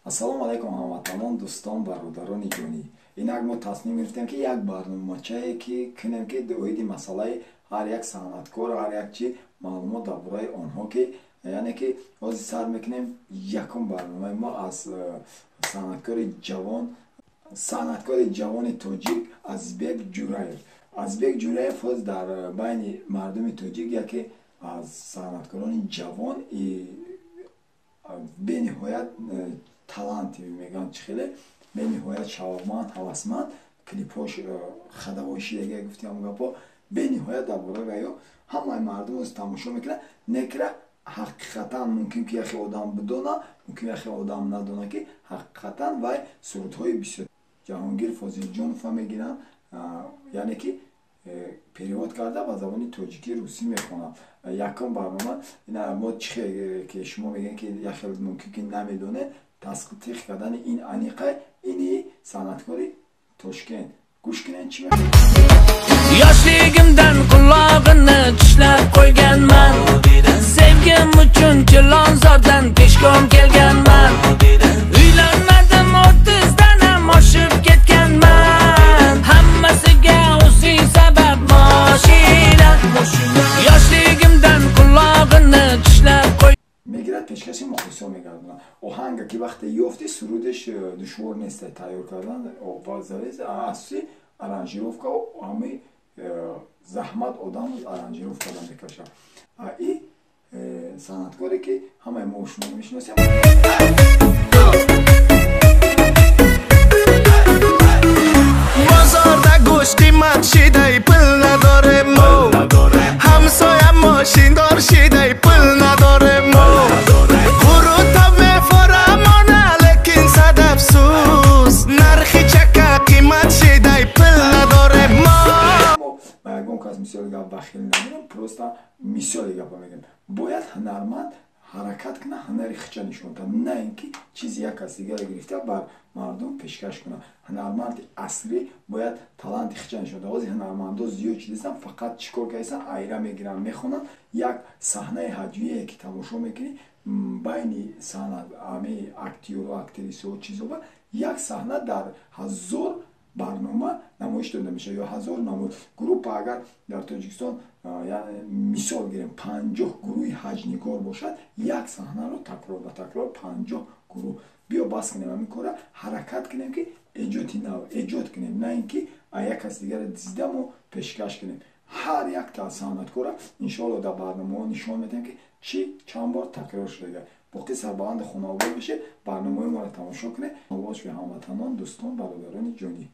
Ассалому алайкум ҳамватанон, дӯстон, бародарони ҷонӣ. Инак мо тасмим гирифтем ки як барномачае ки кунем ки оиди масъалаи ҳар як санъаткор, ҳар як чи маълумот дар бораи онҳо ки яъне ки ҳозир сар мекунем якум барномаи мо аз санъаткори ҷавони тоҷик Азизбек Ҷураев. Азизбек Ҷураев ҳозир дар байни мардуми тоҷик яке аз санъаткорони ҷавон бениҳоят таланти мегӯянд чӣ хеле бениҳоят шавқманд, ҳавасманд, клипҳош хадавошидага гуфтиам гапо бениҳоят дар бораи раё ҳамаи мардум оз тамошо мекунад. некра ҳақиқатан мумкин ки яхе одам бидона, мумкин яхе одам надона ки ҳақиқатан вай сурудҳои бисёр Ҷаҳонгир Фозилҷонова мегиранд, яъне ки перевод карда ба забони тоҷикӣ русӣ мехонам. Якум барнома мо чихе ки шумо мегӯед ки яхе мумкин ки намедонед тасдиқ кардани ин аниқа ини санъаткори Тошкент. Гӯш кунед чӣ Yoshligimdan qulog'ini tishlab qo'yganman. Sevgim uchun Chilonzordan peshkom kelganman. Uylanmadim 30 dan ham oshib ketganman. Hammasiga o'zing sabab mashina. Yoshligimdan qulog'ini tishlab qo'y. мегирад пешкаши мухлисо мегардонад. оҳанга ки вақте ёфти сурудиш душвор нест тайёр кардан, асоси аранжировка ҳамаи заҳмат одам аранжировка мекашад. И санъаткоре ки ҳамаи мо шумо мешиносем. Bozorda go'sht qiymat shiday pul nadore mo. Hamsoya moshindor shiday pul nadore mo. Quruta meforamona lekin sadafsuz. Narxi chaka qiymat shiday pul nadore mo. Мо ягон кас мисоли гап бахил намегӯям, просто мисоли гапа мегӯям. бояд ҳунарманд ҳаракат кунад, ҳунари хича нишон дад, на ин ки чизи як кас дигаре гирифта бар мардум пешкаш кунад. ҳунарманди аслӣ бояд таланти хича нишон дад. ҳозир ҳунармандо зиёд шудастанд, фақат чӣ кор кардастанд, айра мегиранд, мехонанд. як саҳнаи ҳаҷвие ки тамошо мекунӣ байни ҳамаи актёру актрисаҳо чизо ба як саҳна дар 1000 барнома намоиш дода мешавад ё 1000 намоиш. группа агар дар Тоҷикистон мисол гирем 50 гурӯҳи ҳаҷнигор бошад, як саҳнаро такрор ба такрор 50 гурӯҳ. биё бас кунем ҳамин кора, ҳаракат кунем ки эҷоди нав эҷод кунем, на ин ки як кас дигаре дида мо пешкаш кунем. ҳар як санъаткора иншоалло дар барномаҳо нишон медиҳем ки чӣ чанд бор такрор шуда. боқӣ сарбаланди хонавод бошед, барномаҳои моро тамошо кунед. ҳамватанон, дӯстон, бародарони ҷонӣ.